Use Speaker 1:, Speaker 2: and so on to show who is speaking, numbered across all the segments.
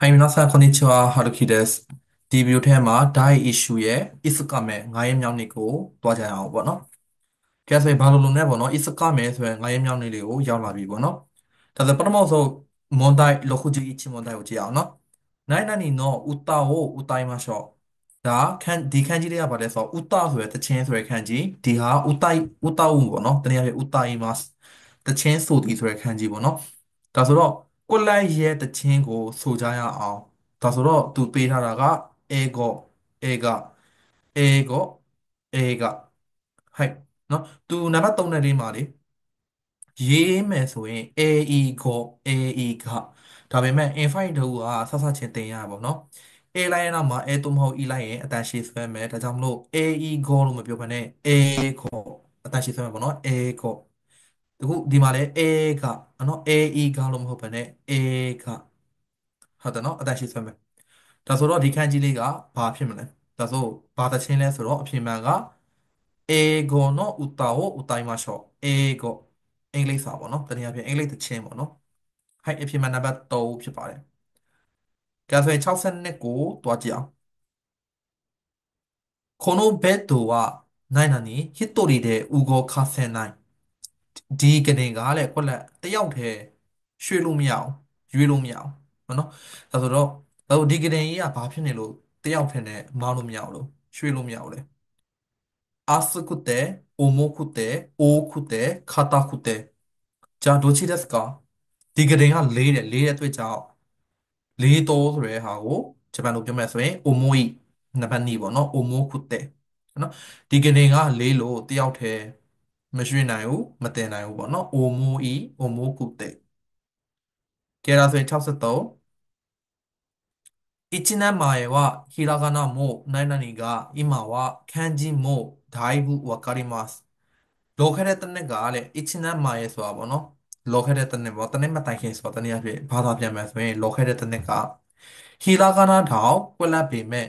Speaker 1: はい、皆さん、こんにちは。はるきです。ဒီဗီဒီယိုထဲမှာ die issue ရဲ့ is ကမဲ့ငါးရက်မြောက်နေ့ကိုတွားကြရအောင်ပေါ့နော်။ကဲဆိုရင်ဘာလို့လုံးလဲပေါ့နော် is ကမဲ့ဆိုရင်ငါးရက်မြောက်နေ့လေးကိုရောက်လာပြီပေါ့နော်။ဒါဆိုပထမဆုံး問題6時1問題ကိုကြည့်အောင်နော်။何々の歌を歌いましょう。ဒါဒီခန်းကြီးလေးကဘာလဲဆိုတော့歌ဆိုရယ်တခြင်းဆိုရယ်ခန်းကြီးဒီဟာ歌うပေါ့နော်။တနည်းအားဖြင့်歌います။တခြင်းဆိုသည်ဆိုရယ်ခန်းကြီးပေါ့နော်။ဒါဆိုတော့ကိုလိုက်ရဲ့တခြင်းကိုဆိုကြရအောင်ဒါဆိုတော့သူပေးထားတာက英語映画英語映画はいနော်သူနံပါတ်3နဲ့လေးမှာလေရေးမယ်ဆိုရင် AE go AE ကဒါပေမဲ့ invite တို့ကဆချင်းတင်ရပါဘောเนาะ A လိုက်ရင်တော့မှာ A သို့မဟုတ် E လိုက်ရင်အတန်ရှည်ဆွဲမယ်ဒါကြောင့်မလို့ AE go လို့မပြောဘဲနဲ့ A go အတန်ရှည်ဆွဲမယ်ပေါ့เนาะ A go တခုဒီမှာလဲ A ကเนาะ AE ကလို့မဟုတ်ဘဲနဲ့ A ကဟုတ်တယ်เนาะအတန်ရှည်ဆွဲမယ်ဒါဆိုတော့ဒီခန်းကြီးလေးကဘာဖြစ်မလဲဒါဆိုဘာသချင်းလဲဆိုတော့အပြင်မှန်က英語の歌を歌いましょう英語အင်္ဂလိပ်စာပေါ့နော်တနည်းအားဖြင့်အင်္ဂလိပ်သချင်းပေါ့နော်はいအပြင်မှန်နံပါတ်3ဖြစ်ပါတယ်ဒါဆိုရင်62ကိုတွားကြည့်အောင်このベッドは何々一人で動かせないဒီကနေကလည်းခွက်လက်တယောက်တည်းရွှေ့လို့မရအောင်ရွေ့လို့မရအောင်ဟုတ်နော်ဒါဆိုတော့ဒီကနေကြီးကဘာဖြစ်နေလို့တယောက်တည်းနဲ့မလို့မရအောင်လို့ရွှေ့လို့မရအောင်လဲ熱くて、重くて、多くて、硬くて。じゃあ、どっちですかဒီကရင်ကလေးတဲ့လေးတဲ့အတွက်ကြောင့်လေး多ဆိုတဲ့ဟာကိုဂျပန်လိုပြောမယ်ဆိုရင် 重いနံပါတ်2ပေါ့နော်重くてနော်ဒီကရင်ကလေးလို့တယောက်တည်းမရွှေ့နိုင်ဘူးမတင်နိုင်ဘူးပေါ့နော်重い重くてကဲဒါဆိုရင်631年前はひらがなも何々が今は漢字もだいぶわかりますလောခဲ့တဲ့တစ်နှစ်ကတဲ့1年前ဆိုတာပေါ့နော်လောခဲ့တဲ့တစ်နှစ်ပေါ့တစ်နှစ်မတိုင်ခင်ဆိုတာတနည်းအားဖြင့်ဘာသာပြန်မယ်ဆိုရင်လောခဲ့တဲ့တစ်နှစ်ကဟီလာကနာထောင်ကွက်လက်ပေမဲ့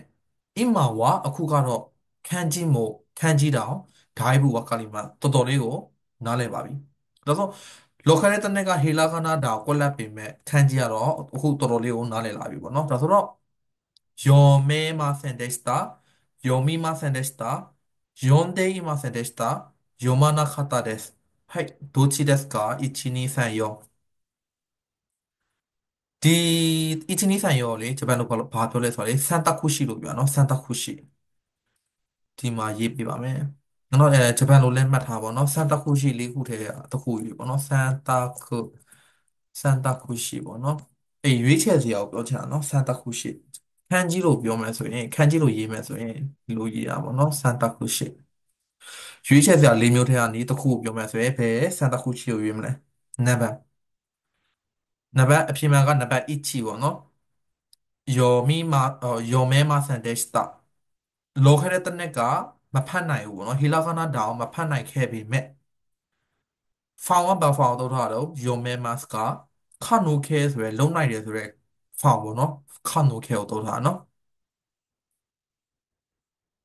Speaker 1: အင်မာဝါအခုကတော့ခန်းကြီးမို့ခန်းကြီးတောင်ဒိုင်းဘူးဝကလီမာတော်တော်လေးကိုနားလည်ပါပြီဒါဆိုလောခဲ့တဲ့တစ်နှစ်ကဟီလာကနာထောင်ကွက်လက်ပေမဲ့ခန်းကြီးကတော့အခုတော်တော်လေးကိုနားလည်လာပြီပေါ့နော်ဒါဆိုတော့読めませんでした。読みませんでした。読んでいませんでした。読まなかったです。はい。どっちですか？ 1、2、3、4。ဒီ1、2、3、4လေဂျပန်လိုဘာပြောလဲဆိုတော့လေစန်တာခုရှိလို့ပြောနော်စန်တာခုရှိဒီမှာရေးပြပါမယ်နော်ဂျပန်လိုလည်းမှတ်ထားပါနော်စန်တာခုရှိလေးခုထဲကတစ်ခုကြီးပေါ့နော်စန်တာခုရှိပေါ့နော်ရွေးချယ်စရာကိုပြောချင်တာနော်စန်တာခုရှိခန်းကြီးလို့ပြောမယ်ဆိုရင်ခန်းကြီးလို့ရေးမယ်ဆိုရင်ဒီလိုရေးတာပေါ့နော်စန်တာခုရှိရွေးချယ်စရာ၄မျိုးထဲကနေတစ်ခုကိုပြောမယ်ဆိုရင်ဘယ်စန်တာခုရှိကိုရွေးမလဲနံပါတ်အပြင်မှာကနံပါတ်1ပေါ့နော်読めませんでしたလောခဲ့တဲ့တစ်နှစ်ကမဖတ်နိုင်ဘူးပေါ့နော်ဟီလာကနာတောင်မဖတ်နိုင်ခဲ့ပေမဲ့ဖောင်ကဘာဖောင်တော့ထားတော့ယုံမဲမတ်ကခနုခဲဆိုရယ်လုံနိုင်တယ်ဆိုရယ်ဖောင်ပေါ့နော်ခနုခဲကိုတော့ထားနော်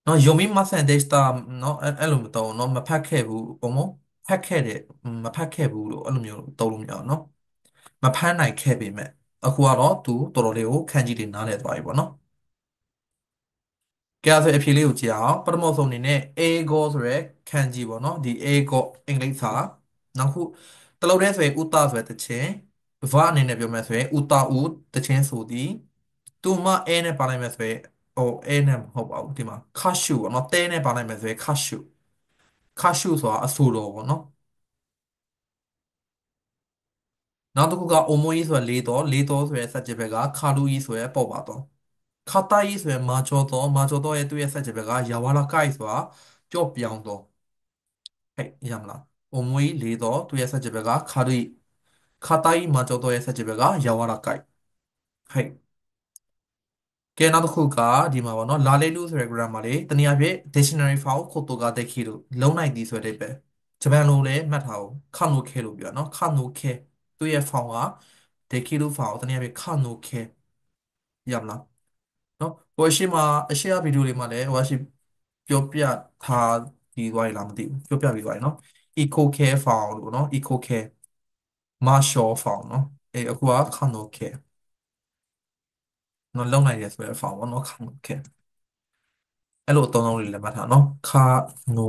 Speaker 1: နော်ယုံမိမဆန်ဒက်စတာနော်အဲ့လိုမတော့ဘူးနော်မဖတ်ခဲ့ဘူးဘုံမဖတ်ခဲ့တယ်မဖတ်ခဲ့ဘူးလို့အဲ့လိုမျိုးတော့လို့မရအောင်နော်မဖတ်နိုင်ခဲ့ပေမဲ့အခုကတော့သူတော်တော်လေးကိုခန်းကြီးတွေနားလည်သွားပြီပေါ့နော်ကဲဆိုအဖြေလေးကိုကြည့်အောင်ပထမဆုံးအနေနဲ့ ego ဆိုရဲခန်းကြီးပေါ့နော်ဒီ ego အင်္ဂလိပ်စာနောက်ခုတလုံးတည်းဆိုရင်ဥတဆိုရဲတခြင်းဗအနေနဲ့ပြောမယ်ဆိုရင်ဥတဥတခြင်းဆိုသည်သူမအဲနဲ့ပါလိုက်မယ်ဆိုရင်အဲနဲ့မဟုတ်ပါဘူးဒီမှာခါရှုပေါ့နော်တဲနဲ့ပါလိုက်မယ်ဆိုရင်ခါရှုဆိုတာအဆိုတော်ပေါ့နော်နောက်တစ်ခုက omoyi ဆိုရယ်လေးတော်ဆိုရယ် subject ဘက်ကခါလူကြီးဆိုရယ်ပေါ့ပါတော့ခါတာကြီးဆိုရယ်မာကျော်တော်ရဲ့သူ့ရဲ့ subject ဘက်ကယာဝလာကိုက်ဆိုတာကြော့ပြောင်းတော့ဟဲ့ရမလား omoyi လေးတော်သူ့ရဲ့ subject ဘက်ကခါလူကြီးခါတာကြီးမာကျော်တော်ရဲ့ subject ဘက်ကယာဝလာကိုက်ဟဲ့ကဲနောက်တစ်ခုကဒီမှာပေါ့နော်လာလေလူဆိုရယ် grammar လေးတနည်းအားဖြင့် dictionary file ခိုတိုကတက်ခီလို့လုံးနိုင်သည်ဆိုတဲ့ပဲဂျပန်လိုလည်းမှတ်ထားအောင်ခနိုခဲလို့ပြောနော်ခနိုခဲသူ့ရဲ့ file က dekhi လို့ file တနည်းအားဖြင့်ခနိုခဲရမလားနော်ဟိုအရှိမဗီဒီယိုလေးမှာလည်းဟိုအရှိပြောပြထားပြီးသွားပြီလားမသိဘူးပြောပြပြီးသွားပြီနော် eco care file လို့နော် eco care marshall file နော်အခုကခနိုခဲ နော်လုံနိုင်တယ်ဆိုတဲ့ form ပေါ့နော်ခါနိုခဲအဲ့လိုအသုံးအနှုန်းလေးလည်းမှတ်ထားနော်ခါနို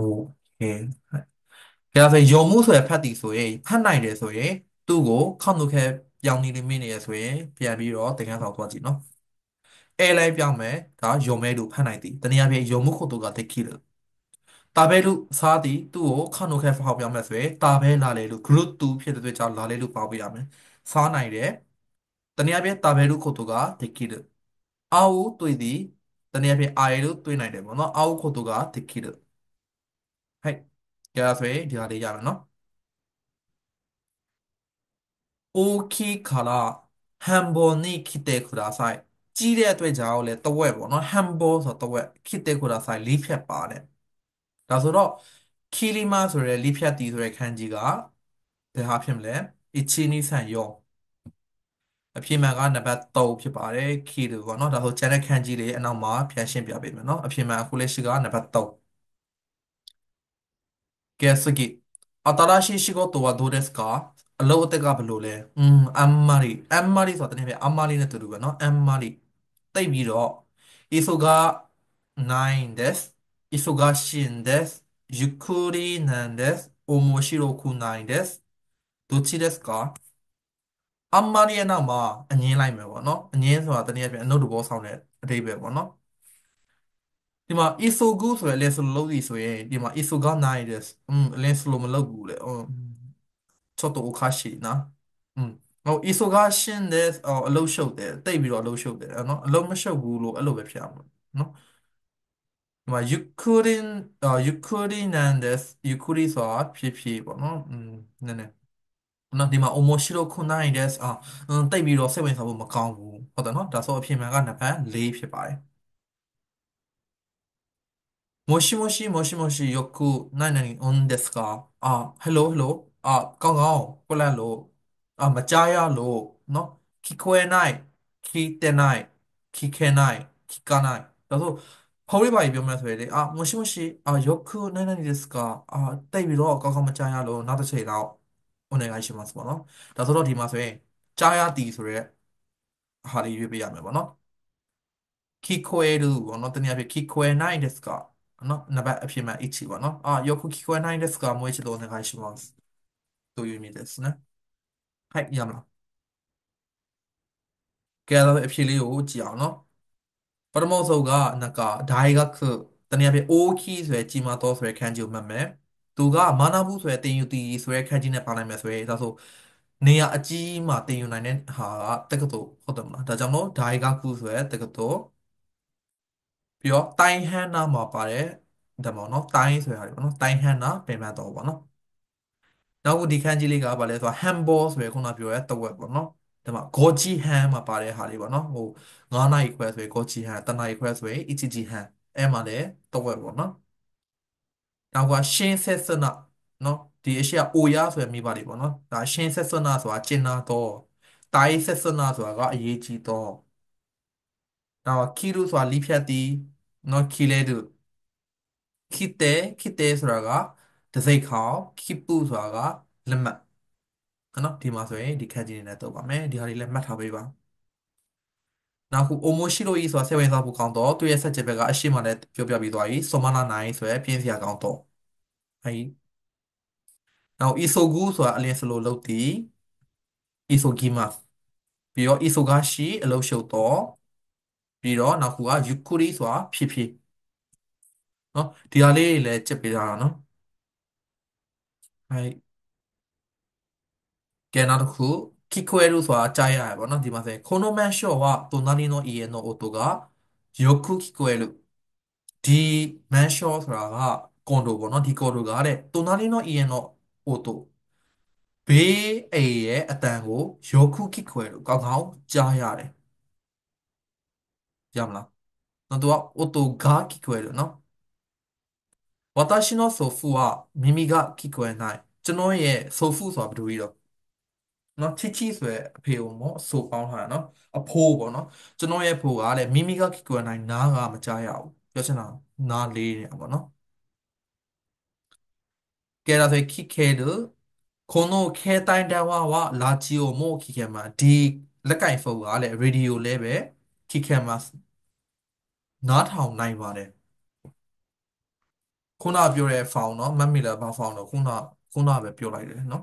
Speaker 1: ခဲကဲဒါဆိုယုံမှုဆိုရယ်ဖတ်တည်ဆိုရင်ဖတ်နိုင်တယ်ဆိုရင်သူ့ကိုခါနိုခဲပြောင်းနေနေမိနေရဆိုရင်ပြန်ပြီးတော့သင်ခန်းစာသွားကြည့်နော်အဲလိုက်ပြောင်းမယ်ဒါယုံမဲလို့ဖတ်နိုင်သည်တနည်းအားဖြင့်ယုံမှုခုတ်တို့ကတိတ်ခိလို့တာဘဲလူစားသည်သူ့ကိုခါနိုခဲဖောက်ပြောင်းမယ်ဆိုရင်တာဘဲလာလေလို့ group 2ဖြစ်တဲ့အတွက်ကြောင့်လာလေလို့ပေါက်ပြရမယ်စားနိုင်တယ်တနည်းအားဖြင့်တာဘဲလူခုတ်တို့ကတိတ်ခိလို့အာဟုတွေ့သည်တနည်းအားဖြင့်အာရလို့တွေ့နိုင်တယ်ပေါ့နော်အာဟုခုတ်တို့ကတိတ်ခိလို့ဟဲ့ကြရဆိုရင်ဒီဟာလေးရမယ်နော်大きいから繁忙に来てくださいကြီးတဲ့အတွက်ကြောင့်လေတဝက်ပေါ့နော်ဟမ်ဘောဆိုတော့တဝက်ခိတဲ့ခုဒါဆိုင်လေးဖြတ်ပါတယ်ဒါဆိုတော့ခီလီမာဆိုရဲလေးဖြတ်တီဆိုရဲခန်းကြီးကဘယ်ဟာဖြစ်မလဲအချီနီဆန်ယောအဖြစ်မှန်ကနံပါတ်3ဖြစ်ပါတယ်ခီလိုပေါ့နော်ဒါဆိုကျန်တဲ့ခန်းကြီးလေးအနောက်မှာပြန်ရှင်းပြပေးမယ်နော်အဖြစ်မှန်အခုလက်ရှိကနံပါတ်3ကဲ次新しい仕事はどうですかအလုပ်အသစ်ကဘယ်လိုလဲあんまりဆိုတာတနည်းအားအんまりနဲ့တူတူပဲเนาะあんまりတိတ်ပြီးတော့忙ないんです忙しいんですゆっくりなんです面白くないですどっちですかあんまりရဲ့နောက်မှာအငင်းလိုက်မယ်ပေါ့เนาะအငင်းဆိုတာတနည်းအားဖြင့်အနုတ္တဘောဆောင်တဲ့အဓိပ္ပာယ်ပေါ့เนาะဒီမှာ isogu ဆိုရယ် less လို့လုပ်ပြီးဆိုရင်ဒီမှာ isoga နိုင်တယ်less လို့မလုပ်ဘူးလေちょっとおかしいな。うん。忙しいんです。အလုပ်ရှုပ်တယ်။တိတ်ပြီးတော့အလုပ်ရှုပ်တယ်။နော်။အလုပ်မရှုပ်ဘူးလို့အဲ့လိုပဲဖြစ်အောင်။နော်။ဒီမှာゆっくりなんです。ゆっくりဆိုတာဖြည်းဖြည်းပေါ့နော်။နည်းနည်း။နော်ဒီမှာ面白くないです。တိတ်ပြီးတော့စိတ်ဝင်စားဖို့မကောင်းဘူး။ဟုတ်တယ်နော်။ဒါဆိုအဖြစ်မှန်ကနံပါတ်4ဖြစ်ပါတယ်။もしもし、何々オンですかhello ကောင်းကောင်းကိုလက်လို့မကြားရလို့เนาะ聞こえない聞いてない聞けないဒါဆိုဖုန်းလေးပါပြောမှဆိုရင်လေもしもし、よく何々ですかတိတ်ပြီးတော့ကောင်းကောင်းမကြားရလို့နောက်တစ်ချိန်တော့お願いしますပေါ့နော်ဒါဆိုတော့ဒီမှာဆိုရင်ကြားရသည်ဆိုရဲဟာလေးရွေးပေးရမယ်ပေါ့နော်聞こえるのの、とにかく聞こえないですかの、なば、အဖြစ်မှန်一番の。よく聞こえないですかもう一度お願いします。という意味ですね。ပထမဆုံးကနက大学တနည်းအားဖြင့်大きいဆိုရဲကြီးမားသောဆိုရဲခန်းကြီးကိုမှတ်မယ်သူကမနာဘူးဆိုရဲတင်ယူတီဆိုရဲခန်းကြီးနဲ့ပါလိုက်မယ်ဆိုရင်ဒါဆိုနေရာအကြီးမှာတင်ယူနိုင်တဲ့ဟာကတက္ကသိုလ်ဟုတ်တယ်မလားဒါကြောင့်မို့大学ဆိုရဲတက္ကသိုလ်ပြောတိုင်းဟန်နာမှာပါတယ်ဒါပေါ့နော်တိုင်းဟန်နာပင်ပန်းတော့ပေါ့နော်နောက်ဒီခန်းကြီးလေးကဘာလဲဆိုတော့ handball ဆိုရယ်ခုနပြောရဲတဝက်ပေါ့နော်ဒါမှ goji hand မှာပါတဲ့ဟာလေးပေါ့နော်ဟို9နာရီခွဲဆိုရင် goji hand 1နာရီခွဲဆိုရင် ichiji hand အဲ့မှာလည်းတဝက်ပေါ့နော်နောက်ကရှင်းဆက်စနနော်ဒီအရှိက oya ဆိုရယ် โอยะဆိုရယ်မိဘတွေပေါ့နော်ဒါရှင်းဆက်စနဆိုတာကကျင်နာတော့တိုင်းဆက်စနဆိုတာကလက်မှတ်နော်ဒီမှာဆိုရင်ဒီခန်းကြီးနေနဲ့တော့ပါမယ်ဒီဟာလေးလည်းမှတ်ထားပေးပါနောက်ခု omoshiro ဆိုတဲ့စိတ်ဝင်စားဖို့ကောင်းတော့သူရဲ့ဆက်ချက်ဘက်ကအရှိမလည်းပြောပြပြီးသွားပြီဆိုမနာနာနိုင်ဆိုရယ်ပြင်းစရာကောင်းတော့ပြီးတော့ isogashi ရမလားနော်သူက けらそれ聞けるこの携帯電話はラジオも聞けますဒီလက်ကင်ဖုန်းကလည်းရေဒီယိုလည်းပဲ ခိခဲမတ်နားထောင်နိုင်ပါတယ်ခုနပြောတဲ့ found เนาะမတ်မီလာဘာ found တော့ခုနပဲပြောလိုက်တယ်เนาะ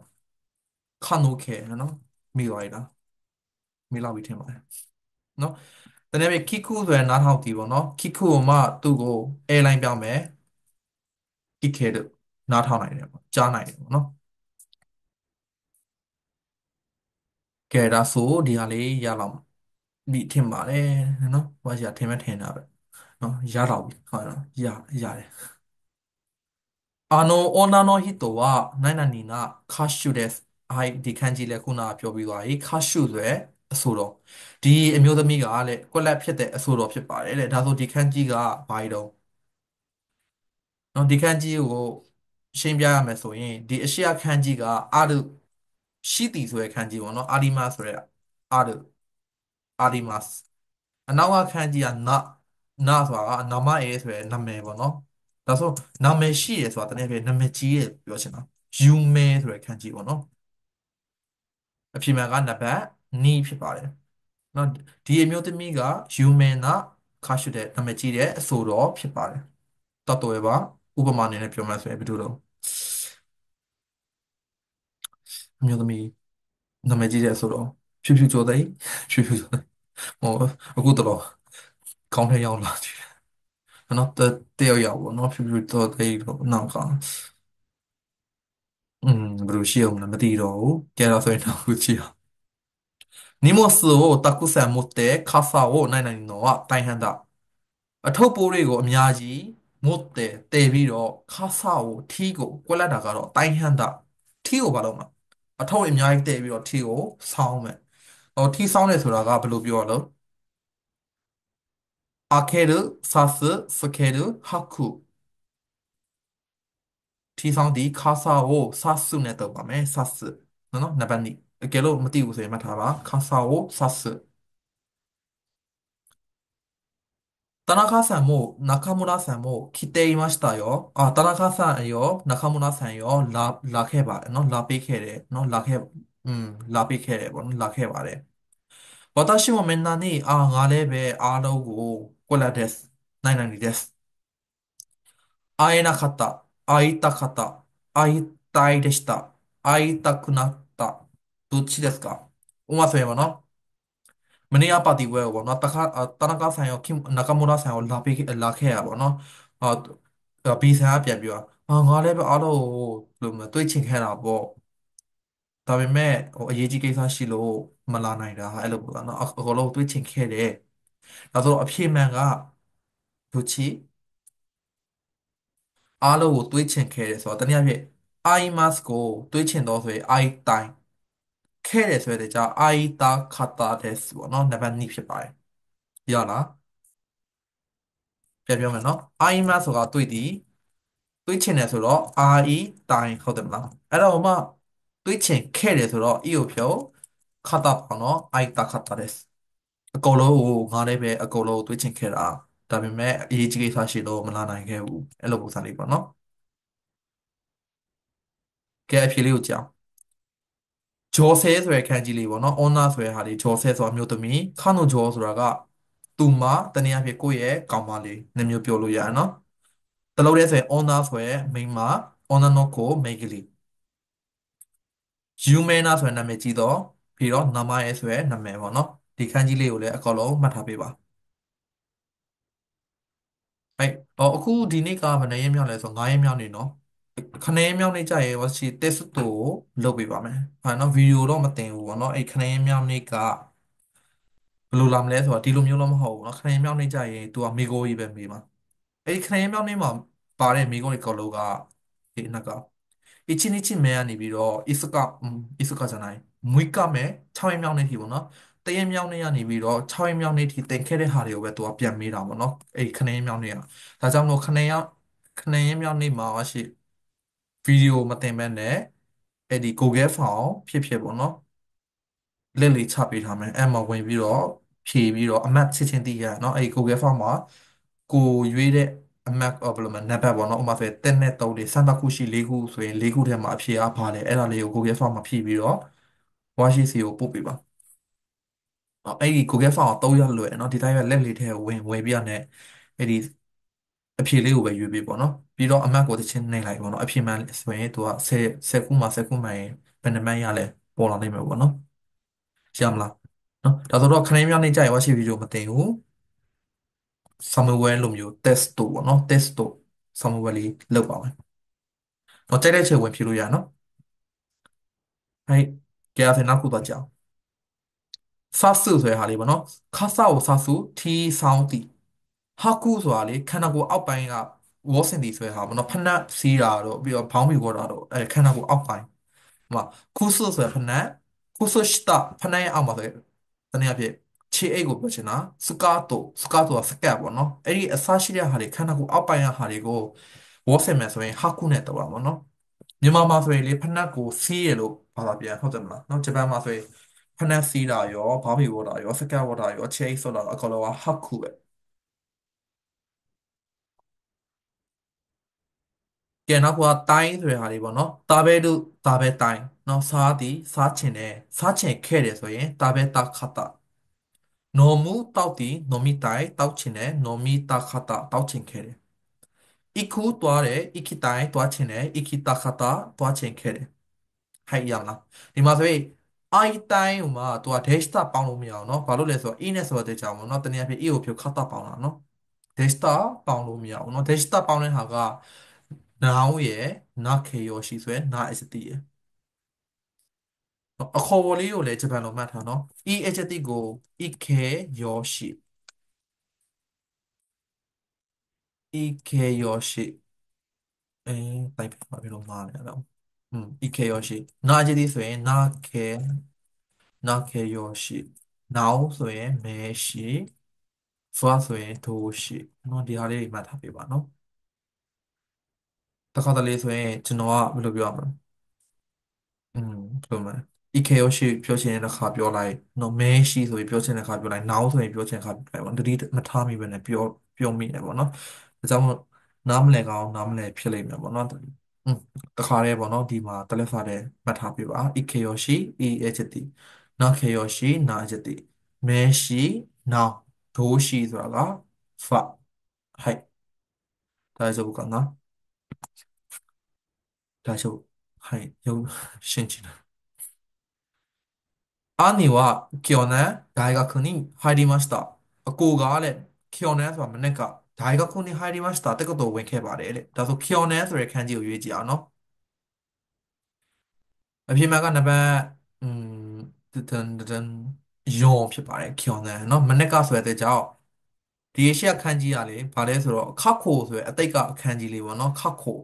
Speaker 1: ခါနိုခဲเนาะမိသွားပြီလားမိလောက်ပြီထင်ပါတယ်เนาะတကယ်ပဲခိခုဆိုရင်နားထောင်တီးပေါ့เนาะခိခုကမှသူ့ကို airline ပြောင်းမယ်ခိခဲတို့နားထောင်နိုင်တယ်ပေါ့ကြားနိုင်တယ်ပေါ့เนาะကဲဒါဆိုဒီဟာလေးရလောက်ပြီထင်ပါတယ်เนาะဘာကြီးထင်မဲ့ထင်တာပဲเนาะရတော့ပြီဟုတ်တော့ရတယ်女の人は何々な歌手です。はい、ဒီခန်းကြီးလဲခုနကပြောပြီးသွားပြီ歌手ဆိုရယ်အဆိုတော်ဒီအမျိုးသမီးကလည်းကွက်လက်ဖြစ်တဲ့အဆိုတော်ဖြစ်ပါတယ်တဲ့ဒါဆိုဒီခန်းကြီးကဘာကြီးတော့နော်ဒီခန်းကြီးကိုရှင်းပြရမယ်ဆိုရင်ဒီအရှိယခန်းကြီးကအာရုရှိတီဆိုတဲ့ခန်းကြီးပေါ့နော်အာဒီမာဆိုတဲ့အာရုအာဒီမတ်အနောက်ကခန်းကြီးကနဆိုတာကနာမအေဆိုတဲ့နာမည်ပေါ့နော်ဒါဆိုနာမည်ရှိရဆိုတာတနည်းအားဖြင့်နာမည်ကြီးရပြောချင်တာယူမဲဆိုတဲ့ခန်းကြီးပေါ့နော်အဖြစ်မှန်ကနံပါတ်2ဖြစ်ပါတယ်နော်ဒီအမျိုးသမီးကယူမဲနာခါရှုတဲ့နာမည်ကြီးတဲ့အဆိုတော်ဖြစ်ပါတယ်တတော်ရပါဥပမာအနေနဲ့ပြောမှဆိုရင်ဘယ်လိုတော့အမျိုးသမီးနာမည်ကြီးတဲ့အဆိုတော်ဖြူဖြူကျော်သိန်းဖြူဖြူကျော်သိန်းဟောအခုတော့ကောင်းထဲရောက်လာတယ်နော်တယောက်ပေါ့နော်ဖြူဖြူကျော်သိန်းတော့နောက်ကဘယ်လိုရှိအောင်လဲမသိတော့ဘူးကြတော့ဆိုရင်တော့ခုကြည့်အောင်荷物をたくさん持って傘をないないのは大変だအထုပ်ပိုးတွေကိုအများကြီး持ってတည်ပြီးတော့傘をထီးကိုကွက်လက်တာကတော့တိုင်းဟန်တာထီးကိုဘာလို့မလဲအထုပ်အများကြီးတည်ပြီးတော့ထီးကိုဆောင်းမယ်ဟိုထီးဆောင်းတယ်ဆိုတာကဘယ်လိုပြောရလဲ開ける、刺す、つける、吐く。ထီဆောင်ဒီခါဆာကိုဆတ်စုနဲ့တော့ပါမယ်ဆတ်စုနော်နံပါတ်2အကယ်လို့မသိဘူးဆိုရင်မှတ်ထားပါခါဆာကိုဆတ်စု田中さんも中村さんも来ていましたよ。あ、田中さんよ、中村さんよ、လာခဲ့ပါတယ်နော်လာပေးခဲ့တယ်နော်လာပေးခဲ့တယ်ပေါ့နော်လာခဲ့ပါတယ်私もみんなにငါလည်းပဲအားလုံးကိုကွက်လက်ですနိုင်နိုင်です会えなかった。会いたかった。会いたいでした。会いたくなった。どっちですかうまそうやわな。မနေ့ကပါတီပွဲကိုပေါ့နော်တနခါဆိုင်ရောနကမူရာဆိုင်ရောလာခဲ့ရပါတော့ဘီဆန်ကပြန်ပြောငါလည်းပဲအားလုံးကိုဘယ်လိုမလဲတွေးချင်ခဲ့တာပေါ့ဒါပေမဲ့အရေးကြီးကိစ္စရှိလို့မလာနိုင်တာအဲ့လိုပေါ့နော်အကုန်လုံးတွေးချင်ခဲ့တယ်ဒါဆိုတော့အဖြေမှန်ကဒုချီအားလုံးကိုတွေးချင်ခဲ့တယ်ဆိုတော့တနည်းအားဖြင့် I must ကိုတွေးချင်တော့ဆိုရင် I time ခဲ့တယ်ဆိုတဲ့ကြာ I တာခတာတဲ့ပေါ့နော်နံပါတ်2ဖြစ်ပါတယ်ရလားပြန်ပြောမယ်နော် I must ဆိုတာတွေးချင်တယ်ဆိုတော့ I တိုင်းဟုတ်တယ်မလားအဲ့တော့မှတွေးချင်ခဲ့တယ်ဆိုတော့ E ကိုဖြုတ်ခတာပေါ့နော် I တာခတာတဲ့အကုန်လုံးကိုငါလည်းပဲအကုန်လုံးတွေးချင်ခဲ့တာဒါပေမဲ့အရေးကြီးကိစ္စရှိလို့မလာနိုင်ခဲ့ဘူးအဲ့လိုပုံစံလေးပေါ့နော်ကဲအဖြေလေးကိုကြောင်ဂျော်ဆဲဆိုတဲ့ခန်းကြီးလေးပေါ့နော်အော်နာဆိုတဲ့ဟာလေးဂျော်ဆဲဆိုတာမျိုးသမီးခါနိုဂျော်ဆိုတာကသူမတနည်းအားဖြင့်ကိုယ့်ရဲ့ကောင်မလေးနည်းမျိုးပြောလို့ရတယ်နော်တလုံးတည်းဆိုရင်အော်နာဆိုရဲ့မိန်းမအော်နာနိုကိုမိန်းကလေးယူမဲနာဆိုတဲ့နာမည်ကြီးတော့ပြီးတော့နာမရဲဆိုတဲ့နာမည်ပေါ့နော်ဒီခန်းကြီးလေးကိုလည်းအကောင်လုံးမှတ်ထားပေးပါအဲ့အခုဒီနေ့ကဘယ်နှစ်ရက်မြောက်လဲဆို9ရက်မြောက်နေနော်ခဏရက်မြောက်နေကြရဲဝစီတက်စတိုကိုလုပ်ပေးပါမယ်ဟာနော်ဗီဒီယိုတော့မတင်ဘူးပေါ့နော်အဲ့ခဏရက်မြောက်နေ့ကဘယ်လိုလာမလဲဆိုတော့ဒီလိုမျိုးတော့မဟုတ်ဘူးเนาะခရင်မြောက်နေကြရင် तू ကမေကိုကြီးပဲမေးမှာအဲ့ဒီခရင်မြောက်နေမှာပါတဲ့မေကိုကြီးကောလို့ကဒီနက်က一日目ကနေပြီးတော့イスカじゃない6日目6ရက်မြောက်နေ့ထိပေါ့နော်တရက်မြောက်နေ့ကနေပြီးတော့6ရက်မြောက်နေ့ထိတင်ခဲ့တဲ့ဟာတွေကိုပဲ तू ကပြန်မေးတာပေါ့နော်အဲ့ဒီခရင်မြောက်နေ့ကဒါကြောင့်မလို့ခရင်မြောက်နေ့မှာရှိဗီဒီယိုမတင်မဲ့နဲ့အဲ့ဒီ Google Form ဖြစ်ပေါ့နော် လက်လေးချပေးထားမယ်အဲ့မှာဝင်ပြီးတော့ဖြည့်ပြီးတော့အမှတ်ချက်ချင်းတည်ရเนาะအဲ့ဒီ Google Form မှာကိုရွေးတဲ့အမှတ်ဘယ်လိုမှနံပါတ်ပေါ့เนาะဥပမာဆိုရင်1နဲ့3တွေစမ်းသပ်ခုရှိ4ခုဆိုရင်4ခုထဲမှာအဖြေအားပါတယ်အဲ့ဒါလေးကို Google Form မှာဖြည့်ပြီးတော့ဝါရှိစီကိုပို့ပေးပါ အဲ့ဒီ Google Form ကို3 ရက်လွယ်เนาะဒီတိုင်းပဲလက်လေးထဲဝင်ပြရတယ်အဲ့ဒီအဖြေလေးကိုပဲရွေးပေးပေါ့နော်ပြီးတော့အမှတ်ကိုတစ်ချင်းနှိပ်လိုက်ပေါ့နော်အဖြေမှန်ဆိုရင်သူက10ခုမှ10ခုမှန်ရင်ဘယ်နှမှန်ရလဲပေါ်လာနိုင်မှာပေါ့နော်ရမလားနော်ဒါဆိုတော့ခဏများနေကြရင်ဝါရှိဗီဒီယိုမတင်ဘူး Samuel လိုမျိုး test တို့ပေါ့နော် test တို့ Samuel လေးလောက်ပါမယ်တော့ကြိုက်တဲ့ချိန်ဝင်ဖြေလို့ရနော်ဟဲ့ကြရစနောက်ခုတော့ကြောင်စဆုဆိုတဲ့ဟာလေးပေါ့နော်ခါဆာကိုစဆုထီဆောင်းတီဟာကူဆိုတာလေခန္ဓာကိုယ်အောက်ပိုင်းကဝေါစင်တီဆိုတဲ့ဟာပေါ့နော်ဖနက်စီးတာတော့ပြီးတော့ဘောင်းဘီဝေါ်တာတော့ခန္ဓာကိုယ်အောက်ပိုင်းဟိုမှာခုဆုဆိုတဲ့ဖနက်ခုဆုစတာဖနက်ရဲ့အောက်မှာဆိုရင်တနည်းအားဖြင့်ခြေအိတ်ကိုပြောချင်တာစကားတိုကစကတ်ပေါ့နော်အဲ့ဒီအစရှိတဲ့ဟာတွေခန္ဓာကိုယ်အောက်ပိုင်းကဟာတွေကိုဝေါစင်မယ်ဆိုရင်ဟာကူနဲ့တော့ပါပေါ့နော်မြန်မာမှာဆိုရင်လေဖနက်ကိုစီးရလို့ဘာသာပြန်ဟုတ်တယ်မလားနော်ဂျပန်မှာဆိုရင်ဖနက်စီးတာရောဘာဘီဝေါ်တာရောစကတ်ဝေါ်တာရောခြေအိတ်ဆိုတာအကောင်လုံးကဟာကူပဲကဲနောက်ကတိုင်းဆိုတဲ့ဟာတွေပေါ့နော်တာဘဲတို့တာဘဲတိုင်းနော်စားသည်စားချင်တယ်စားချင်ခဲ့တယ်ဆိုရင်တာဘဲတာခတာနော်မူတောက်သည်နော်မီတိုင်းတောက်ချင်တယ်နော်မီတာခတာတောက်ချင်ခဲ့တယ်イクတွားတယ်イキတိုင်းတွားချင်တယ်イキတာခတာတွားချင်ခဲ့တယ်ဟိုက်ရမလားဒီမှာဆိုရင်အိုင်တိုင်းဟိုမှာသူက dash တာပေါင်းလို့မရအောင်เนาะဘာလို့လဲဆိုတော့ e နဲ့ဆိုတဲ့ကြောင်ပေါ့เนาะတနည်းအားဖြင့် e ကိုဖြုတ်ခတ်တာပေါင်းတာเนาะ dash တာပေါင်းလို့မရအောင်เนาะ dash တာပေါင်းတဲ့ဟာက noun ရယ်နာခေယောရှိဆိုရယ်နာ st ရယ်အခေါ်အဝေါ်လေးကိုလည်းဂျပန်လိုမှတ်ထားเนาะ e st ကို ike ယောရှိ ike ယောရှိအဲတိုက်ပြပါဘယ်လိုမှားလဲတော့ike ယောရှိနာ st ဆိုရင်နာခေယောရှိ noun ဆိုရင်မဲရှိ verb ဆိုရင်ဒိုရှိเนาะဒီဟာလေးတွေမှတ်ထားပေးပါเนาะတစ်ခါတလေဆိုရင်ကျွန်တော်ကဘယ်လိုပြောရမလဲ ဘယ်လိုမလဲ EKO ရှိပြောချင်တဲ့အခါပြောလိုက်နော်မဲရှိဆိုရင်ပြောချင်တဲ့အခါပြောလိုက်နောင်ဆိုရင်ပြောချင်တဲ့အခါပြောလိုက်ပေါ့တတိမထားမိပဲနဲ့ပြောမိတယ်ပေါ့နော်ဒါကြောင့်မို့နားမလည်ကောင်းနားမလည်ဖြစ်လိမ့်မယ်ပေါ့နော်တခါတည်းပေါ့နော်ဒီမှာတလက်ဖာတဲ့မှတ်ထားပြပါ EKO ရှိ EHT နာ KO ရှိနာ HT မဲရှိနောင်ဒိုးရှိဆိုတာက ဖはい大丈夫かな大丈夫はい信じる兄は去年大学に入りました。အကိုကတဲ့去年ဆိုတာမနေ့က大学に入りましたတဲ့ことをဝင်ခဲ့ပါတယ်တဲ့ဒါဆို去年ဆိုတဲ့ခန်းကြီးကိုရွေးကြည့်အောင်နော်အပြင်မှာကနံပါတ်อืมတန်ယောဖြစ်ပါတယ်去年နော်မနေ့ကဆိုတဲ့ကြောင့်ဒီရှက်ခန်းကြီးကလေဗာလဲဆိုတော့ခတ်ခိုဆိုတဲ့အတိတ်ကအခန်းကြီးလေးပေါ့နော်ခတ်ခို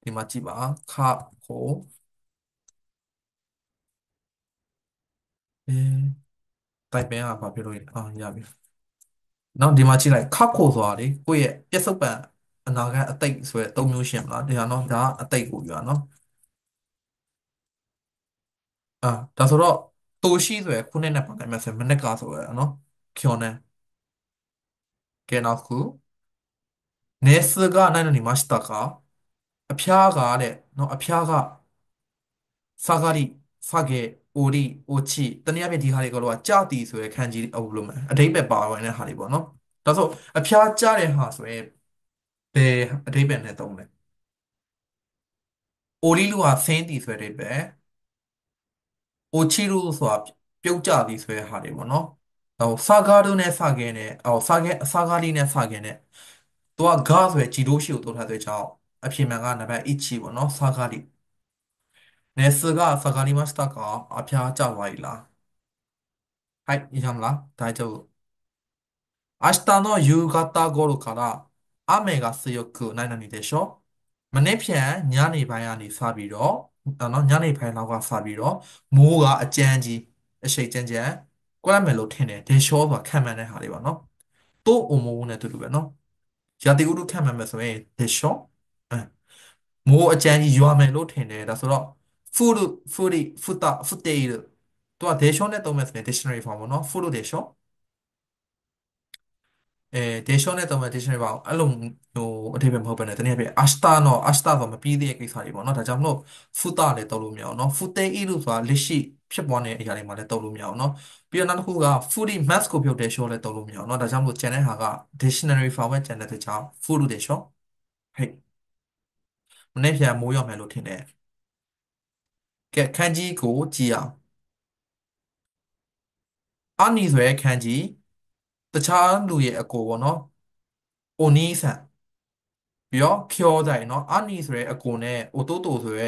Speaker 1: ဒီမှာကြည့်ပါခတ်ခိုတိုက်ပင်ကဘာဖြစ်လို့လဲရပြီနော်ဒီမှာကြည့်လိုက်ခတ်ခိုဆိုတာလေကိုယ့်ရဲ့ပြစ္ဆုတ်ပံအနာဂတ်အတိတ်ဆိုတဲ့သုံးမျိုးရှင်းမလားဒါနော်ဒါကအတိတ်ကိုပြောတာနော်အာဒါဆိုတော့တိုရှိဆိုရယ်ခုနှစ်နဲ့ပတ်သက်မှဆိုရင်မနစ်ကဆိုရယ်နော်ကျော်နေကဲနောက်တစ်ခုနေစကနိုင်နေမှာしたかအဖျားကတဲ့နော်အဖျားကစာဂရိစာဂေအိုရီအိုချီတနည်းအားဖြင့်ဒီဟာတွေကတော့ကြာတီဆိုရယ်ခန်းကြီးဘယ်လိုမလဲအဓိပ္ပာယ်ပါဝင်တဲ့ဟာတွေပေါ့နော်ဒါဆိုအဖျားကြားတဲ့ဟာဆိုရင်ဘယ်အဓိပ္ပာယ်နဲ့သုံးလဲအိုရီလူကဆင်းတီဆိုတဲ့အဓိပ္ပာယ်အိုချီလူဆိုတာပြုတ်ကြသည်ဆိုတဲ့ဟာတွေပေါ့နော်ဟိုစာကားတို့နဲ့စာကဲနဲ့ဟိုစာကားလေးနဲ့စာကဲနဲ့သူကဂါဆိုရယ်ဂျီဒိုရှိကိုတိုးထားတဲ့ကြောင့်အပြင်မှာကနံပါတ်1ချီပေါ့နော်စာကားလေးနေစကစာကားလေးမစတာကအဖျားကြသွားပြီလားはいいいじゃんら大丈夫明日の夕方頃から雨が強くないのにでしょမနေ့ဖြန်ညနေပိုင်းကနေစပြီးတော့ညနေပိုင်းလောက်ကစပြီးတော့မိုးကအကြမ်းကြီးအရှိန်ကြမ်းကြမ်းကွက်မယ်လို့ထင်တယ်ဒေရှောဆိုတာခံမှန်းတဲ့ဟာတွေပါနော်တိုးအုံမိုးနဲ့တူတူပဲနော်ရာသီဥတုခံမှန်းမယ်ဆိုရင်ဒေရှောအဲမိုးအကြမ်းကြီးရွာမယ်လို့ထင်တယ်ဒါဆိုတော့ဖူရုဖူရီဖူတာဖူတေးသူကဒေရှောနဲ့သုံးမယ်ဆိုရင် dictionary form ပေါ့နော်ဖူရုဒေရှော ဒေရှောနဲ့တော့မဒေရှောနဲ့ပါအဲ့လိုဟိုအထည်ပဲမဟုတ်ပဲねတနည်းအားဖြင့်အစတာနော်အစတာဆိုမပြီးသေးတဲ့ကိစ္စတွေပေါ့နော်ဒါကြောင့်မလို့ဖူတာလည်းတုံးလို့မရအောင်နော်ဖူတေအီလို့ဆိုတာလက်ရှိဖြစ်ပေါ်နေတဲ့အရာတွေမှာလည်းတုံးလို့မရအောင်နော်ပြီးတော့နောက်တစ်ခုက foodie mask ကိုပြုတ်တဲ့ show လည်းတုံးလို့မရအောင်နော်ဒါကြောင့်မလို့ကျန်တဲ့ဟာက dictionary form ပဲကျန်တဲ့အတွက်ကြောင့် food လို့တဲ့ show ဟဲ့မနေ့ပြန်မိုးရောက်မယ်လို့ထင်တယ်ကဲခန်းကြီးကိုကြည့်အောင်အနီဆိုရဲခန်းကြီးတခြားလူရဲ့အကိုပေါ့နော်အိုနီးဆန်ပြီးတော့ကျော်တိုင်နော်အနီဆိုရဲအကိုနဲ့အိုတိုတိုဆိုရဲ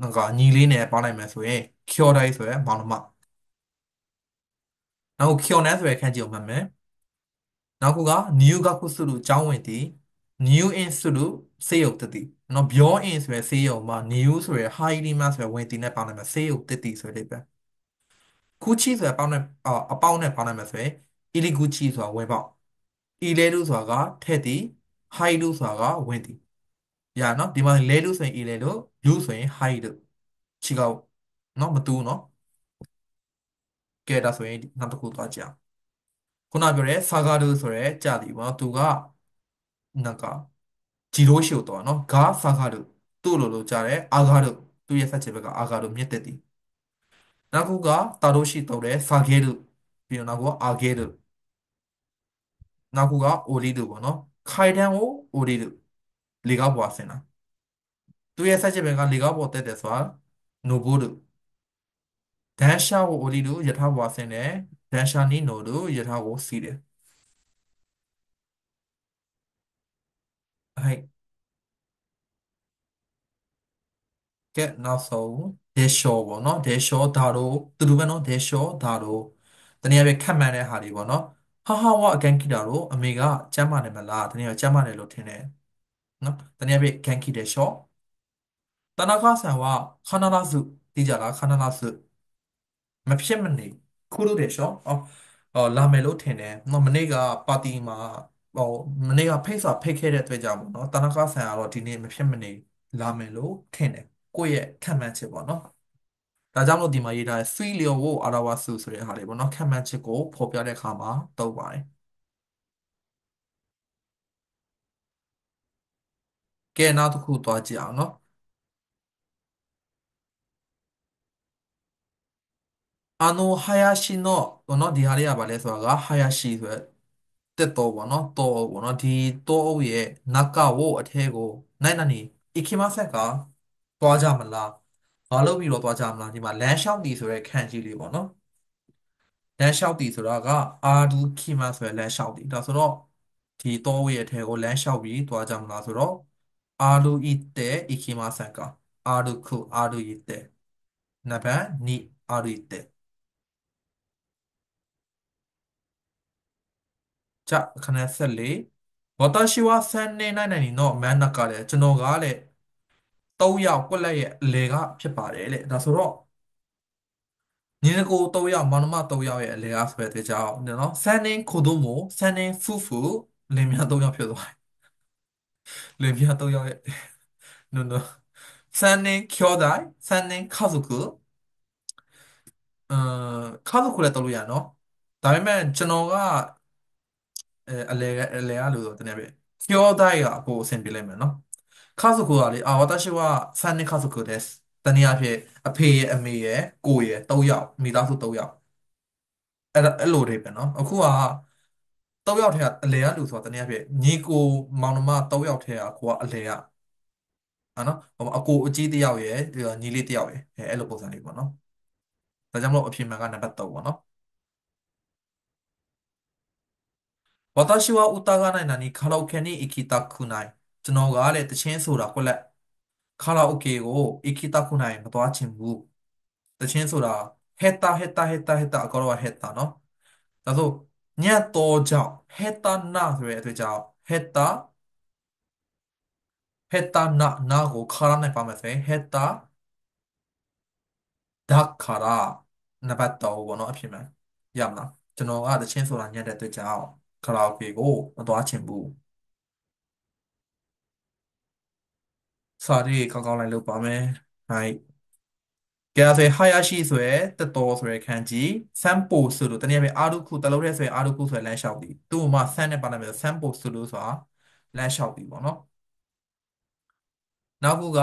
Speaker 1: ငါညီလေးနဲ့ပေါင်းလိုက်မယ်ဆိုရင်ကျော်တိုင်ဆိုရဲမောင်နှမနောက်ကျော်နန်းဆိုရဲခန်းကြီးကိုမှတ်မယ်နောက်ခုက new ကခုစုလို့ကျောင်းဝင်တည် new in စုလို့စေယုတ်တည်နော် beyond in ဆိုရဲစေယုတ်မှာ new ဆိုရဲ high ဒီမှာဆိုရဲဝင်တည်နဲ့ပေါင်းလိုက်မယ်စေယုတ်တည်ဆိုရဲပဲခုချီဆိုရဲပေါင်းနဲ့အပေါင်းနဲ့ပေါင်းလိုက်မယ်ဆိုရင် iliguchi ဆိုတာဝင်ပေါက် ileru ဆိုတာကထဲ့တည် high လို့ဆိုတာကဝင်တည်ရနော်ဒီမှာလဲလို့ဆိုရင် ile လို့လူဆိုရင် high လို့ချီကောက်နော်မတူးနော်ကဲဒါဆိုရင်နောက်တစ်ခုသွားကြအောင်ခုနပြောတဲ့ saga လို့ဆိုရဲကြာပြီပေါ့နော်သူကなんかジローシオとはのが下がる。道路のじゃれ上がる。というさちが上がる。見てて。なごがたろしとれ下げる。っていうなご上げる。なごが降りるもの。階段を降りる。リガボアセナ。というさちがリガボテですわ。登る。電車を降りる。やたわせね。電車に乗る。やたをする。はい。ကဲနောက်ဆုံးဒေရှောပေါ့နော်ဒေရှောဒါတို့သူတို့ပဲနော်ဒေရှောဒါတို့တနည်းအားဖြင့်ခက်မှန်တဲ့ဟာတွေပေါ့နော်ဟာဟာဝအကန်ခိတာတို့အမေကကျမ်းမာတယ်မလားတနည်းအားဖြင့်ကျမ်းမာတယ်လို့ထင်တယ်နော်တနည်းအားဖြင့်ကန်ခိဒေရှော田中さんは必ずဒီကြလား必ずမဖြစ်မနေခုလို့တယ်ရှောလာမယ်လို့ထင်တယ်နော်မနေ့ကပါတီမှာဟိုမနေ့ကဖိတ်စာဖိတ်ခဲ့တဲ့အတွက်ကြောင့်ပေါ့နော်田中さんကတော့ဒီနေ့မဖြစ်မနေလာမယ်လို့ထင်တယ်ကိုယ့်ရဲ့ခံမှန်းချက်ပေါ့နော် ဒါကြောင့်မလို့ဒီမှာရေးထားတဲ့ free လျော်ကိုအာရဝစုဆိုတဲ့ဟာလေးပေါ့နော်ခံမှန်းချက်ကိုဖော်ပြတဲ့အခါမှာသုံးပါတယ်ကဲနောက်တစ်ခုသွားကြည့်အောင်နော်林のပေါ့နော်ဒီဟာလေးကဘာလဲဆိုတာက Hayashi ဆိုတဲ့တက်တော်ပေါ့နော်တော်ပေါ့နော်ဒီတော်အုပ်ရဲ့နက်ကဝအထဲကိုနိုင်နိုင်イキマセンကသွားကြမလားဘာလို့ပြီးတော့သွားကြမလားဒီမှာလမ်းလျှောက်တီဆိုတဲ့ခန်းကြီးလေးပေါ့နော် လမ်းလျှောက်တီဆိုတာကအာဒူခီမဆိုရယ်လမ်းလျှောက်တီဒါဆိုတော့ဒီတောဝေရဲ့အထဲကိုလမ်းလျှောက်ပြီးသွားကြမလားဆိုတော့အာလူဤတဲဣခီမဆန်ကအာလူခုအာလူဤတဲနံပါတ်2အာလူဤတဲじゃあ、金瀬里。私は千年内々の真ん中で、ကျွန်တော်ကတဲ့3ယောက်ကွက်လက်ရဲ့အလေကဖြစ်ပါတယ်တဲ့ဒါဆိုတော့ညီအကို3ယောက်မောင်နှမ3ယောက်ရဲ့အလေကဆိုတဲ့ကြောင့်နော်ဆန်းနေခိုတို့မို့ဆန်းနေဖူဖူလင်မယား3ယောက်ဖြစ်သွားတယ်လင်မယား3ယောက်ရဲ့ no no 3人兄弟3人家族家族လည်းတော်လို့ရနော်ဒါပေမဲ့ကျွန်တော်ကအလဲရလို့ဆိုတနည်းပဲ兄弟ကအကိုအဆင်ပြေလိုက်မယ်နော်家族ကလေ私は3人家族ですတနည်းအားဖြင့်အဖေရဲ့အမေရဲ့ကိုရဲ့3ယောက်မိသားစု3ယောက်အဲ့လိုတွေပဲနော်အခုက3ယောက်ထဲကအလဲရလို့ဆိုတာတနည်းအားဖြင့်ညီကိုမောင်နှမ3ယောက်ထဲကကိုကအလဲရနော်ဟိုအကိုအကြီးတစ်ယောက်ရယ်ညီလေးတစ်ယောက်ရယ်အဲ့လိုပုံစံလေးပေါ့နော်ဒါကြောင့်မလို့အဖြစ်မှန်ကနံပါတ်3ပေါ့နော်私は歌がないのにカラオケに行きたくないကျွန်တော်ကလည်းတချင်းဆိုတာကွက်လက်ကာလာအိုကေကို行きたくないမသွားချင်ဘူးတချင်းဆိုတာဟက်တာဟက်တာဟက်တာဟက်တာအကောတော့ဟက်တာနော်ဒါဆိုညတ်တော့ကြောင့်ဟက်တာနာဆိုတဲ့အတွေ့အကြောင့်ဟက်တာနာကိုခါရနဲ့ပါမယ်ဆိုရင်ဟက်တာဒါခါရာနံပါတ်3ဘောနော်အဖြစ်မှန်ရမလားကျွန်တော်ကတချင်းဆိုတာညတ်တဲ့အတွက်ကြောင့်ကာလာအိုကေကိုမသွားချင်ဘူးစာရေးကောင်းကောင်းလိုက်လုပ်ပါမယ်ဟိုင် ကဲဒါဆိုရင် Hayashi ဆိုရဲတတော်ဆိုရဲခန်းကြီး Sanpo ဆိုလို့တနည်းအားဖြင့်အာရုခုတလုံးတည်းဆိုရင်အာရုခုဆိုရဲလမ်းလျှောက်သည်သူ့မှာဆန်းနဲ့ပါလိုက်မယ်ဆို Sanpo ဆိုလို့ဆိုတာလမ်းလျှောက်သည်ပေါ့နော်နောက်ခုက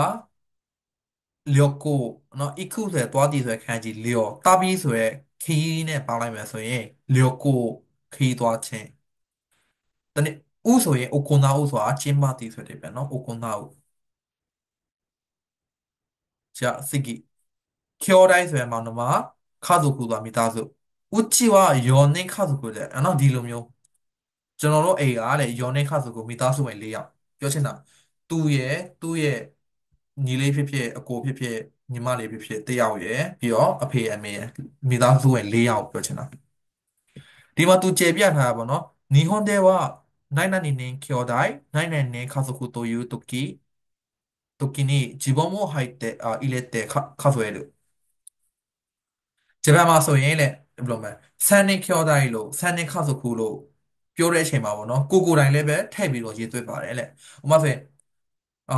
Speaker 1: လျော်ကိုနော် iku ဆိုရဲသွားသည်ဆိုရဲခန်းကြီးလျော်တာပြီးဆိုရဲခီးနဲ့ပါလိုက်မယ်ဆိုရင်လျော်ကိုခီးသွားခြင်းတနည်းဥဆိုရင် okona ဥဆိုတာကျင်းပသည်ဆိုတဲ့ပဲနော် okona ဥじゃあ次兄弟ဆိုရင်မောင်နှမ家族ဆိုတာမိသားစုうちは4人家族でနော်ဒီလိုမျိုးကျွန်တော်တို့အိမ်ကတဲ့4人家族မိသားစုဝင်4ယောက်ပြောချင်တာသူ့ရဲ့ညီလေးဖြစ်ဖြစ်အကိုဖြစ်ဖြစ်ညီမလေးဖြစ်ဖြစ်တစ်ယောက်ရယ်ပြီးတော့အဖေအမေရယ်မိသားစုဝင်4ယောက်ပြောချင်တာဒီမှာသူကျေပြထားတာပေါ့နော်日本では何々人兄弟何々人家族という時に自分も入れて数えるဂျပန်မှာဆိုရင်လေဘယ်လိုမလဲဆန်နေကျော်တိုင်းလို့ဆန်နေခါစုခုလို့ပြောတဲ့အချိန်မှာပေါ့နော်ကိုယ်တိုင်လည်းပဲထည့်ပြီးတော့ရေးသွင်းပါတယ်လေဥပမာဆိုရင်အာ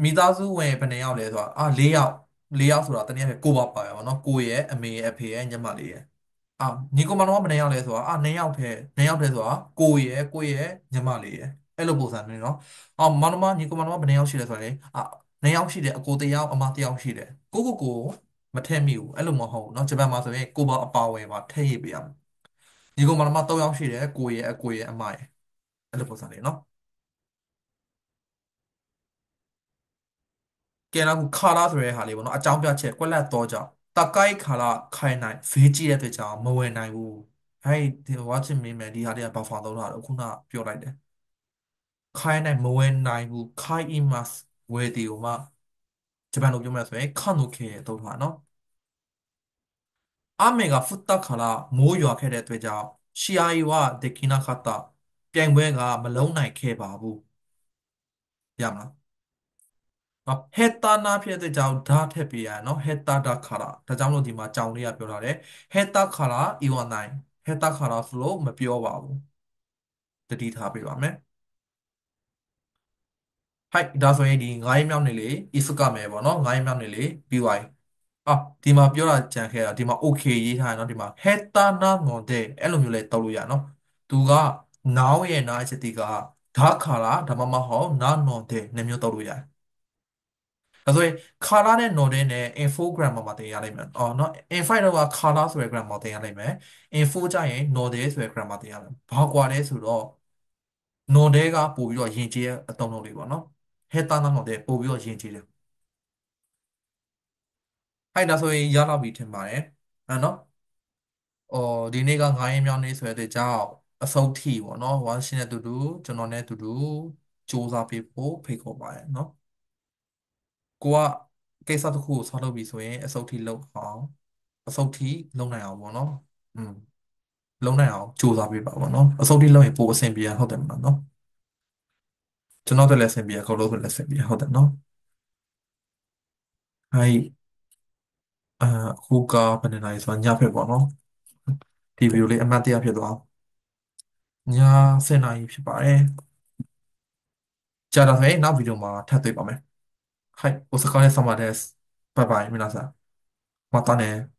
Speaker 1: မိသားစုဝင်ဘယ်နှစ်ယောက်လဲဆိုတာ၄ယောက်ဆိုတာတနည်းအားဖြင့်ကိုပါပါရပါတော့ကိုရဲ့အမေရဲ့အဖေရဲ့ညီမလေးရဲ့အာညီကောင်မတော်ကဘယ်နှစ်ယောက်လဲဆိုတာ2ယောက်ထဲဆိုတာကိုရဲ့ညီမလေးရဲ့အဲ့လိုပုံစံမျိုးနော်အော်မောင်နှမညီကောင်မတော်ကဘယ်နှစ်ယောက်ရှိလဲဆိုတာလေ2ယောက်ရှိတယ်အကိုတစ်ယောက်အမတစ်ယောက်ရှိတယ်ကိုမထည့်မိဘူးအဲ့လိုမဟုတ်ဘူးเนาะဂျပန်မှာဆိုရင်ကိုပါအပါဝယ်ပါထည့်ရပေးရမယ်ညီကောင်မတော်3ယောက်ရှိတယ်ကိုရဲ့အကိုရဲ့အမရဲ့အဲ့လိုပုံစံလေးเนาะကဲနောက်ခါလာဆိုတဲ့ဟာလေးပေါ့เนาะအကြောင်းပြချက်ကွက်လက်တော့ကြောင့်တကိုက်ခါလာခိုင်နိုင်ဖေးကြည့်တဲ့အတွက်ကြောင့်မဝင်နိုင်ဘူးဟဲ့ဒီဝါချင်မင်းမယ်ဒီဟာလေးကဘာဖာသုံးတာတော့ခုနပြောလိုက်တယ်ခိုင်နိုင်မဝင်နိုင်ဘူးခိုင် imas ဝယ်တီကိုမှဂျပန်လိုပြောမယ်ဆိုရင်ခန့်လို့ခဲတုံးတာเนาะ雨が降ったからမိုးရွာခဲ့တဲ့အတွက်ကြောင့်試合はできなかったပြိုင်ပွဲကမလုံးနိုင်ခဲ့ပါဘူးရမလားနော်ဟက်တာနာဖြစ်တဲ့အတွက်ကြောင့်ဓာတ်ထည့်ပေးရနော်ဟက်တာဒါခါရာဒါကြောင့်မလို့ဒီမှာကြောင်လေးကပြောထားတယ်ဟက်တာခါရာအီဝါနိုင်ဟက်တာခါရာဆိုလို့မပြောပါဘူးတတိထားပေးပါမယ်ဟိုက်ဒါဆိုရင်ဒီ9ရက်မြောက်နေ့လေးအစ်စကမယ်ပေါ့နော်9ရက်မြောက်နေ့လေးပြီးသွားပြီအာဒီမှာပြောတာကြံခဲ့တာဒီမှာ okay ရေးထားတယ်เนาะဒီမှာ heta na no de အဲ့လိုမျိုးလဲတောက်လို့ရเนาะသူက now ရဲ့ na ချက်တီကဒါခါလာဒါမှမဟုတ် na no de နှစ်မျိုးတောက်လို့ရတယ်ဒါဆိုရင်ခါလာနဲ့ no de နဲ့ info grammar မှာသင်ရလိမ့်မယ်အော်เนาะ info တော့ခါလာဆိုတဲ့ grammar သင်ရလိမ့်မယ် info ကြရင် no de ဆိုတဲ့ grammar သင်ရလိမ့်မယ်ဘာကွာလဲဆိုတော့ no de ကပို့ပြီးတော့ယဉ်ကျေးတဲ့အသုံးအနှုန်းတွေပေါ့เนาะ heta na no de ပို့ပြီးတော့ယဉ်ကျေးတယ်အဲ့ဒါဆိုရင်ရတော့ပြီထင်ပါတယ်အဲ့နော်အော်ဒီနေ့က9ရက်မြောက်နေ့ဆိုတဲ့အတွက်ကြောင့်အဆုံးထိပေါ့နော်ဝမ်းရှင်းတဲ့တူတူကျွန်တော်နဲ့တူတူစူးစမ်းပေးဖို့ဖိတ်ခေါ်ပါတယ်နော်ကိုကကိစ္စတစ်ခုကိုဆောက်လုပ်ပြီဆိုရင်အဆုံးထိလုပ်အောင်အဆုံးထိလုပ်နိုင်အောင်ပေါ့နော်อืมလုပ်နိုင်အောင်စူးစမ်းပေးပါပေါ့နော်အဆုံးထိလုပ်ရင်ပိုအဆင်ပြေဟုတ်တယ်မလားနော်ကျွန်တော်တို့လည်းအဆင်ပြေခေါင်းလို့လည်းအဆင်ပြေဟုတ်တယ်နော်အဲ့အခုကဘယ်နေနိုင်ဆိုတော့ညဖက်ပေါ့နော်ဒီဗီဒီယိုလေးအမှတ်တရဖြစ်သွားည7နာရီဖြစ်ပါတယ်じゃあだね、နောက်ဗီဒီယိုမှာထပ်တွေ့ပါမယ်。はい、お疲れ様です。バイバイ、皆さん。またね。